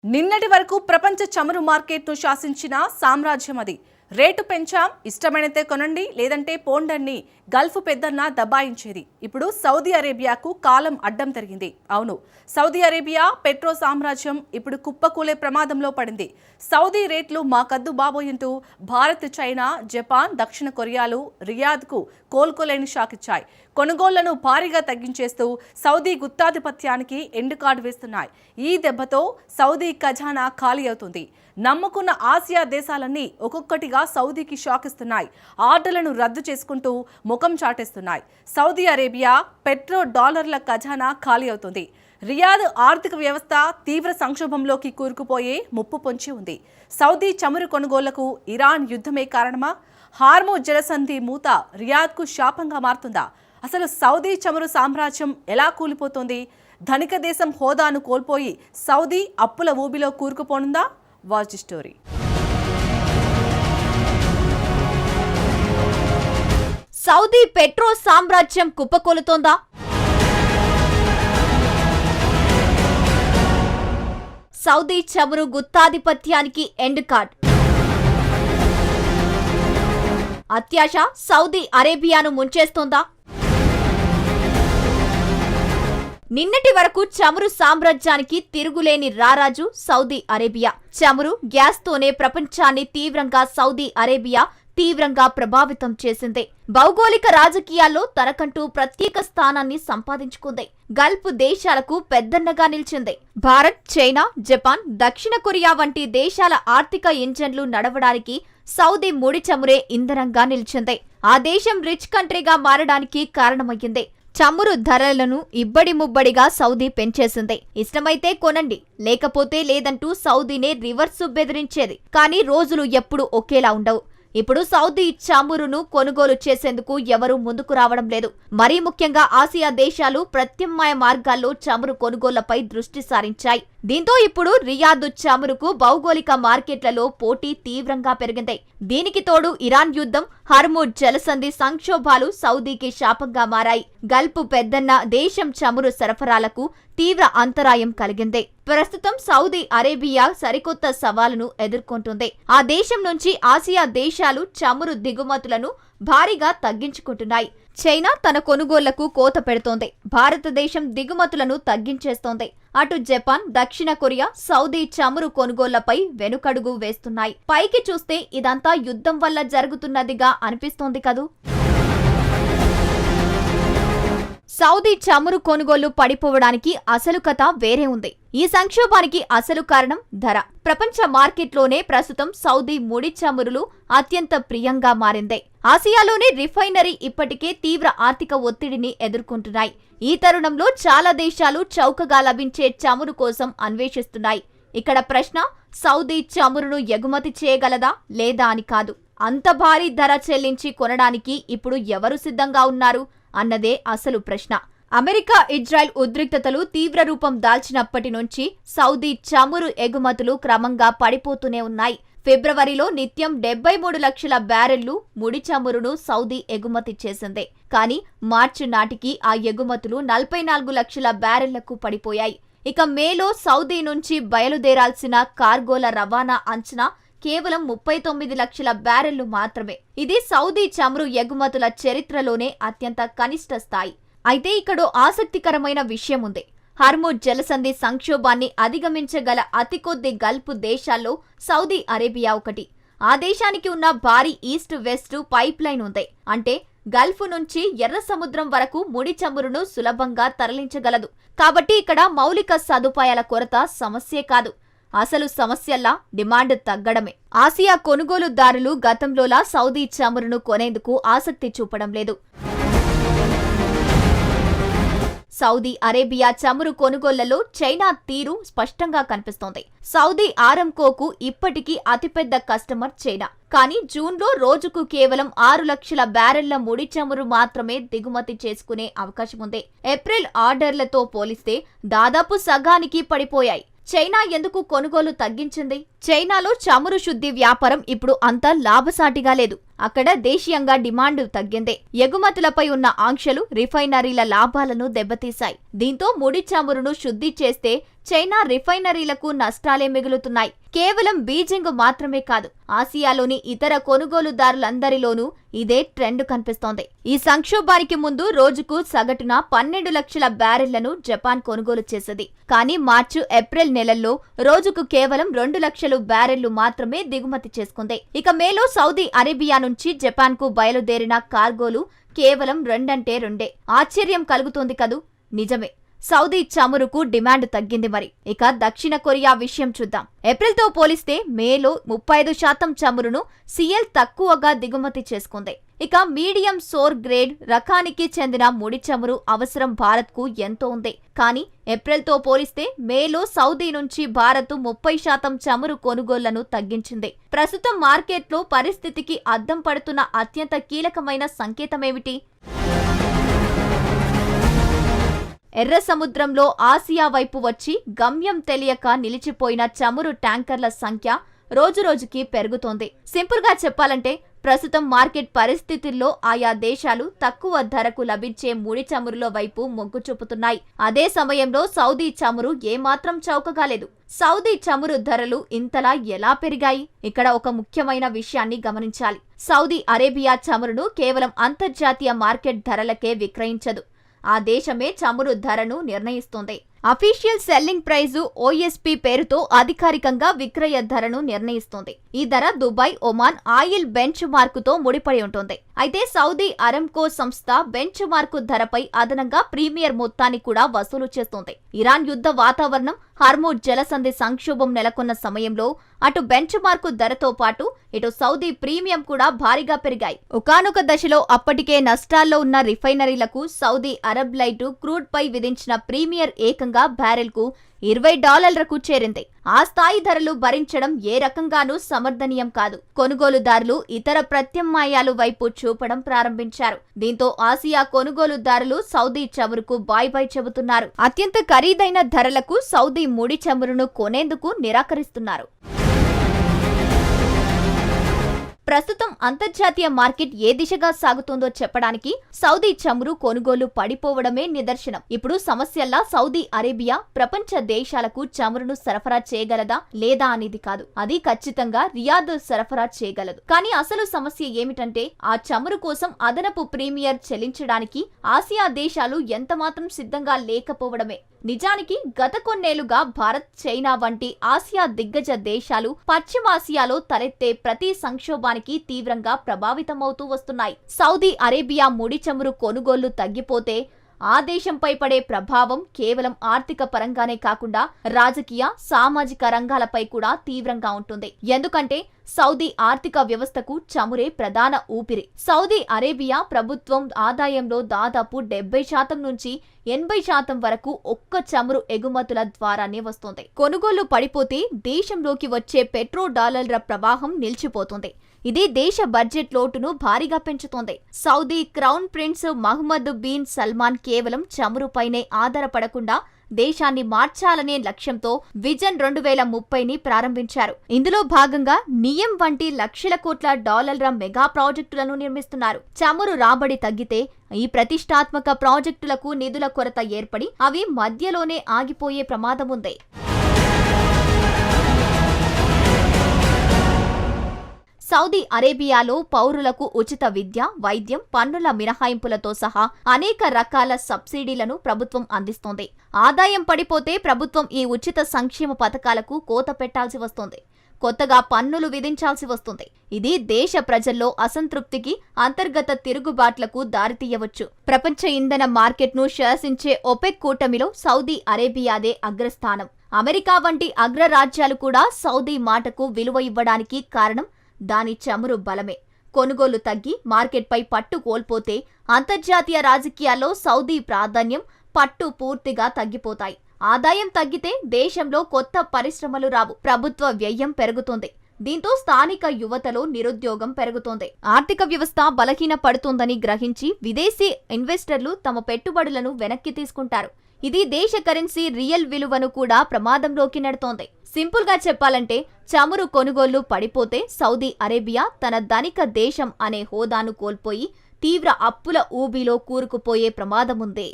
నిన్నటి వరకు ప్రపంచ చమురు మార్కెట్ను శాసించిన సామ్రాజ్యం అది. రేటు పెంచాం, ఇష్టమైనతే కొనండి లేదంటే పోండన్ని గల్ఫ్ పెద్దన్న దబాయించేది. ఇప్పుడు సౌదీ అరేబియాకు కాలం అడ్డం తిరిగింది. అవును, సౌదీ అరేబియా పెట్రో సామ్రాజ్యం ఇప్పుడు కుప్పకూలే ప్రమాదంలో పడింది. సౌదీ రేట్లు మాకద్దు బాబోయంటూ భారత్, చైనా, జపాన్, దక్షిణ కొరియాలు రియాద్కు కోలుకోలేని షాకిచ్చాయి. కొనుగోళ్లను భారీగా తగ్గించేస్తూ సౌదీ గుత్తాధిపత్యానికి ఎండు కార్డు వేస్తున్నాయి. ఈ దెబ్బతో సౌదీ ఖజానా ఖాళీ అవుతుంది. నమ్ముకున్న ఆసియా దేశాలన్నీ ఒక్కొక్కటిగా సౌదీకి షాక్ ఇస్తున్నాయి. ఆర్డర్లను రద్దు చేసుకుంటూ ముఖం చాటేస్తున్నాయి. సౌదీ అరేబియా పెట్రో డాలర్ల ఖజానా ఖాళీ అవుతుంది. రియాద్ ఆర్థిక వ్యవస్థ తీవ్ర సంక్షోభంలోకి కూరుకుపోయే ముప్పు పొంచి ఉంది. సౌదీ చమురు కొనుగోళ్లకు ఇరాన్ యుద్ధమే కారణమా? హార్మోజ్ జలసంధి మూత రియాద్కు శాపంగా మారుతుందా? అసలు సౌదీ చమురు సామ్రాజ్యం ఎలా కూలిపోతుంది? ధనిక దేశం హోదాను కోల్పోయి సౌదీ అప్పుల ఊబిలో కూరుకుపోనుందా? Watch story. సౌదీ పెట్రో సామ్రాజ్యం కుప్పకూలుతోందా? సౌదీ చమురు గుత్తాధిపత్యానికి ఎండ్ కార్డ్. అత్యాశ సౌదీ అరేబియాను ముంచేస్తోందా? నిన్నటి వరకు చమురు సామ్రాజ్యానికి తిరుగులేని రారాజు సౌదీ అరేబియా. చమురు, గ్యాస్తోనే ప్రపంచాన్ని సౌదీ అరేబియా తీవ్రంగా ప్రభావితం చేసింది. భౌగోళిక రాజకీయాల్లో తనకంటూ ప్రత్యేక స్థానాన్ని సంపాదించుకుంది. గల్ఫ్ దేశాలకు పెద్దన్నగా నిలిచింది. భారత్, చైనా, జపాన్, దక్షిణ కొరియా వంటి దేశాల ఆర్థిక ఇంజన్లు నడవడానికి సౌదీ ముడి చమురే ఇంధనంగా నిలిచింది. ఆ దేశం రిచ్ కంట్రీగా మారడానికి కారణమయ్యింది. చమురు ధరలను ఇబ్బడి ముబ్బడిగా సౌదీ పెంచేసింది. ఇష్టమైతే కొనండి, లేకపోతే లేదంటూ సౌదీనే రివర్సు బెదిరించేది. కానీ రోజులు ఎప్పుడు ఒకేలా ఉండవు. ఇప్పుడు సౌదీ చమురును కొనుగోలు చేసేందుకు ఎవరూ ముందుకు రావడం లేదు. మరీ ముఖ్యంగా ఆసియా దేశాలు ప్రత్యామ్నాయ మార్గాల్లో చమురు కొనుగోళ్లపై దృష్టి సారించాయి. దీంతో ఇప్పుడు రియాద్ చమురుకు భౌగోళిక మార్కెట్లలో పోటీ తీవ్రంగా పెరిగింది. దీనికి తోడు ఇరాన్ యుద్ధం, హార్మోజ్ జలసంధి సంక్షోభాలు సౌదీకి శాపంగా మారాయి. గల్ఫ్ పెద్దన్న దేశం చమురు సరఫరాలకు తీవ్ర అంతరాయం కలిగింది. ప్రస్తుతం సౌదీ అరేబియా సరికొత్త సవాలును ఎదుర్కొంటుంది. ఆ దేశం నుంచి ఆసియా దేశాలు చమురు దిగుమతులను భారీగా తగ్గించుకుంటున్నాయి. చైనా తన కొనుగోళ్లకు కోత పెడుతోంది. భారతదేశం దిగుమతులను తగ్గించేస్తోంది. అటు జపాన్, దక్షిణ కొరియా సౌదీ చమురు కొనుగోళ్లపై వెనుకడుగు వేస్తున్నాయి. పైకి చూస్తే ఇదంతా యుద్ధం వల్ల జరుగుతున్నదిగా అనిపిస్తోంది కదూ. సౌదీ చమురు కొనుగోళ్లు పడిపోవడానికి అసలు కథ వేరే ఉంది. ఈ సంక్షోభానికి అసలు కారణం ధర. ప్రపంచ మార్కెట్లోనే ప్రస్తుతం సౌదీ ముడి చమురులు అత్యంత ప్రియంగా మారింది. ఆసియాలోని రిఫైనరీ ఇప్పటికే తీవ్ర ఆర్థిక ఒత్తిడిని ఎదుర్కొంటున్నాయి. ఈ తరుణంలో చాలా దేశాలు చౌకగా లభించే చమురు కోసం అన్వేషిస్తున్నాయి. ఇక్కడ ప్రశ్న సౌదీ చమురును ఎగుమతి చేయగలదా లేదా అని కాదు. అంత భారీ ధర చెల్లించి కొనడానికి ఇప్పుడు ఎవరు సిద్ధంగా ఉన్నారు అన్నదే అసలు ప్రశ్న. అమెరికా, ఇజ్రాయెల్ ఉద్రిక్తతలు తీవ్ర రూపం దాల్చినప్పటి నుంచి సౌదీ చమురు ఎగుమతులు క్రమంగా పడిపోతూనే ఉన్నాయి. ఫిబ్రవరిలో నిత్యం 73 లక్షల బ్యారెళ్లు ముడి చమురును సౌదీ ఎగుమతి చేసింది. కానీ మార్చి నాటికి ఆ ఎగుమతులు 44 లక్షల బ్యారెళ్లకు పడిపోయాయి. ఇక మేలో సౌదీ నుంచి బయలుదేరాల్సిన కార్గోల రవాణా అంచనా కేవలం 39 లక్షల బ్యారెళ్లు మాత్రమే. ఇది సౌదీ చమురు ఎగుమతుల చరిత్రలోనే అత్యంత కనిష్ట స్థాయి. అయితే ఇక్కడ ఆసక్తికరమైన విషయం ఉంది. హార్మోజ్ జలసంధి సంక్షోభాన్ని అధిగమించగల అతి కొద్ది గల్ఫ్ దేశాల్లో సౌదీ అరేబియా ఒకటి. ఆ దేశానికి ఉన్న భారీ ఈస్ట్ వెస్ట్ పైప్ లైన్ ఉంది. అంటే గల్ఫ్ నుంచి ఎర్ర సముద్రం వరకు ముడి చమురును సులభంగా తరలించగలదు. కాబట్టి ఇక్కడ మౌలిక సదుపాయాల కొరత సమస్యే కాదు. అసలు సమస్యల్లా డిమాండ్ తగ్గడమే. ఆసియా కొనుగోలుదారులు గతంలోలా సౌదీ చమురును కొనేందుకు ఆసక్తి చూపడం లేదు. సౌదీ అరేబియా చమురు కొనుగోళ్లలో చైనా తీరు స్పష్టంగా కనిపిస్తోంది. సౌదీ ఆరంకోకు ఇప్పటికీ అతిపెద్ద కస్టమర్ చైనా. కానీ జూన్లో రోజుకు కేవలం 6 లక్షల బ్యారెళ్ల ముడి చమురు మాత్రమే దిగుమతి చేసుకునే అవకాశం ఉంది. ఏప్రిల్ ఆర్డర్లతో పోలిస్తే దాదాపు సగానికి పడిపోయాయి. చైనా ఎందుకు కొనుగోలు తగ్గించింది? చైనాలో చమురు శుద్ధి వ్యాపారం ఇప్పుడు అంత లాభసాటిగా లేదు. అక్కడ దేశీయంగా డిమాండ్ తగ్గింది. ఎగుమతులపై ఉన్న ఆంక్షలు రిఫైనరీల లాభాలను దెబ్బతీశాయి. దీంతో ముడి చమురును శుద్ధి చేస్తే చైనా రిఫైనరీలకు నష్టాలే మిగులుతున్నాయి. కేవలం బీజింగ్ మాత్రమే కాదు, ఆసియాలోని ఇతర కొనుగోలుదారులందరిలోనూ ఇదే ట్రెండ్ కనిపిస్తోంది. ఈ సంక్షోభానికి ముందు రోజుకు సగటున 12 లక్షల బ్యారెళ్లను జపాన్ కొనుగోలు చేసేది. కానీ మార్చి, ఏప్రిల్ నెలల్లో రోజుకు కేవలం 2 లక్షల బ్యారెళ్లు మాత్రమే దిగుమతి చేసుకుంది. ఇక మేలో సౌదీ అరేబియా నుంచి జపాన్ కు బయలుదేరిన కార్గోలు కేవలం 2 ఆశ్చర్యం కలుగుతోంది కదూ? నిజమే, సౌదీ చమురుకు డిమాండ్ తగ్గింది. మరి ఇక దక్షిణ కొరియా విషయం చూద్దాం. ఏప్రిల్తో పోలిస్తే మేలో 35% చమురును సిఎల్ తక్కువగా దిగుమతి చేసుకుంది. ఇక మీడియం సోర్ గ్రేడ్ రకానికి చెందిన ముడి చమురు అవసరం భారత్కు ఎంతో ఉంది. కానీ ఏప్రిల్తో పోలిస్తే మేలో సౌదీ నుంచి భారత్ 30% చమురు కొనుగోళ్లను తగ్గించింది. ప్రస్తుతం మార్కెట్లో పరిస్థితికి అద్దం పడుతున్న అత్యంత కీలకమైన సంకేతమేమిటి? ఎర్ర సముద్రంలో ఆసియా వైపు వచ్చి గమ్యం తెలియక నిలిచిపోయిన చమురు ట్యాంకర్ల సంఖ్య రోజురోజుకి పెరుగుతోంది. సింపుల్ గా చెప్పాలంటే ప్రస్తుతం మార్కెట్ పరిస్థితుల్లో ఆయా దేశాలు తక్కువ ధరకు లభించే ముడి చమురుల వైపు మొగ్గు చూపుతున్నాయి. అదే సమయంలో సౌదీ చమురు ఏమాత్రం చౌకగాలేదు. సౌదీ చమురు ధరలు ఇంతలా ఎలా పెరిగాయి? ఇక్కడ ఒక ముఖ్యమైన విషయాన్ని గమనించాలి. సౌదీ అరేబియా చమురును కేవలం అంతర్జాతీయ మార్కెట్ ధరలకే విక్రయించదు. ఆ దేశమే చమురు ధరను నిర్ణయిస్తుంది. అఫీషియల్ సెల్లింగ్ ప్రైజు ఓఎస్పీ పేరుతో అధికారికంగా విక్రయ ధరను నిర్ణయిస్తుంది. ఈ ధర దుబాయ్, ఒమాన్ ఆయిల్ బెంచ్ మార్కుతో ముడిపడి ఉంటుంది. అయితే సౌదీ అరామ్కో సంస్థ బెంచ్ మార్కు ధరపై అదనంగా ప్రీమియర్ మొత్తాన్ని కూడా వసూలు చేస్తుంది. ఇరాన్ యుద్ధ వాతావరణం, హార్మూజ్ జలసంధి సంక్షోభం నెలకొన్న సమయంలో అటు బెంచ్ మార్కు ధరతో పాటు ఇటు సౌదీ ప్రీమియం కూడా భారీగా పెరిగాయి. ఒకానొక దశలో అప్పటికే నష్టాల్లో ఉన్న రిఫైనరీలకు సౌదీ అరబ్ లైట్ క్రూడ్ పై విధించిన ప్రీమియర్ ఏకంగా బ్యారెల్కు $20కు చేరింది. ఆ స్థాయి ధరలు భరించడం ఏ రకంగానూ సమర్థనీయం కాదు. కొనుగోలుదారులు ఇతర ప్రత్యామ్నాయాలు వైపు చూపడం ప్రారంభించారు. దీంతో ఆసియా కొనుగోలుదారులు సౌదీ చమురుకు బాయ్ బాయ్ చెబుతున్నారు. అత్యంత ఖరీదైన ధరలకు సౌదీ ముడి చమురును కొనేందుకు నిరాకరిస్తున్నారు. ప్రస్తుతం అంతర్జాతీయ మార్కెట్ ఏ దిశగా సాగుతుందో చెప్పడానికి సౌదీ చమురు కొనుగోలు పడిపోవడమే నిదర్శనం. ఇప్పుడు సమస్యల్లా సౌదీ అరేబియా ప్రపంచ దేశాలకు చమురును సరఫరా చేయగలదా లేదా అనేది కాదు. అది ఖచ్చితంగా రియాద్ సరఫరా చేయగలదు. కానీ అసలు సమస్య ఏమిటంటే ఆ చమురు కోసం అదనపు ప్రీమియర్ చెల్లించడానికి ఆసియా దేశాలు ఎంతమాత్రం సిద్ధంగా లేకపోవడమే. నిజానికి గత కొన్నేళ్లుగా భారత్, చైనా వంటి ఆసియా దిగ్గజ దేశాలు పశ్చిమాసియాలో తలెత్తే ప్రతి సంక్షోభానికి తీవ్రంగా ప్రభావితమవుతూ వస్తున్నాయి. సౌదీ అరేబియా ముడి చమురు కొనుగోళ్లు తగ్గిపోతే ఆ దేశంపై పడే ప్రభావం కేవలం ఆర్థిక పరంగానే కాకుండా రాజకీయ, సామాజిక రంగాలపై కూడా తీవ్రంగా ఉంటుంది. ఎందుకంటే సౌదీ ఆర్థిక వ్యవస్థకు చమురే ప్రధాన ఊపిరి. సౌదీ అరేబియా ప్రభుత్వం ఆదాయంలో దాదాపు 70% నుంచి 80% వరకు ఒక్క చమురు ఎగుమతుల ద్వారానే వస్తుంది. కొనుగోళ్లు పడిపోతే దేశంలోకి వచ్చే పెట్రోడాలర్ల ప్రవాహం నిలిచిపోతుంది. ఇది దేశ బడ్జెట్ లోటును భారీగా పెంచుతోంది. Saudi crown prince Mohammed bin Salman కేవలం చమురుపైనే ఆధారపడకుండా దేశాన్ని మార్చాలనే లక్ష్యంతో విజన్ 2030ని ప్రారంభించారు. ఇందులో భాగంగా నియం వంటి లక్షల కోట్ల డాలర్ల మెగా ప్రాజెక్టులను నిర్మిస్తున్నారు. చమురు రాబడి తగ్గితే ఈ ప్రతిష్టాత్మక ప్రాజెక్టులకు నిధుల కొరత ఏర్పడి అవి మధ్యలోనే ఆగిపోయే ప్రమాదముంది. సౌదీ అరేబియాలో పౌరులకు ఉచిత విద్య, వైద్యం, పన్నుల మినహాయింపులతో సహా అనేక రకాల సబ్సిడీలను ప్రభుత్వం అందిస్తోంది. ఆదాయం పడిపోతే ప్రభుత్వం ఈ ఉచిత సంక్షేమ పథకాలకు కోత పెట్టాల్సి వస్తుంది. కొత్తగా పన్నులు విధించాల్సి వస్తుంది. ఇది దేశ ప్రజల్లో అసంతృప్తికి, అంతర్గత తిరుగుబాట్లకు దారితీయవచ్చు. ప్రపంచ ఇంధన మార్కెట్ను శాసించే ఒపెక్ కూటమిలో సౌదీ అరేబియాదే అగ్రస్థానం. అమెరికా వంటి అగ్రరాజ్యాలు కూడా సౌదీ మాటకు విలువ ఇవ్వడానికి కారణం దాని చమురు బలమే. కొనుగోలు తగ్గి మార్కెట్పై పట్టు కోల్పోతే అంతర్జాతీయ రాజకీయాల్లో సౌదీ ప్రాధాన్యం, పట్టు పూర్తిగా తగ్గిపోతాయి. ఆదాయం తగ్గితే దేశంలో కొత్త పరిశ్రమలు రావు, ప్రభుత్వ వ్యయం పెరుగుతుంది. దీంతో స్థానిక యువతలో నిరుద్యోగం పెరుగుతోంది. ఆర్థిక వ్యవస్థ బలహీన పడుతోందని గ్రహించి విదేశీ ఇన్వెస్టర్లు తమ పెట్టుబడులను వెనక్కి తీసుకుంటారు. ఇది దేశ కరెన్సీ రియల్ విలువను కూడా ప్రమాదంలోకి నెడుతోంది. సింపుల్ గా చెప్పాలంటే చమురు కొనుగోళ్లు పడిపోతే సౌదీ అరేబియా తన ధనిక దేశం అనే హోదాను కోల్పోయి తీవ్ర అప్పుల ఊబిలో కూరుకుపోయే ప్రమాదముంది.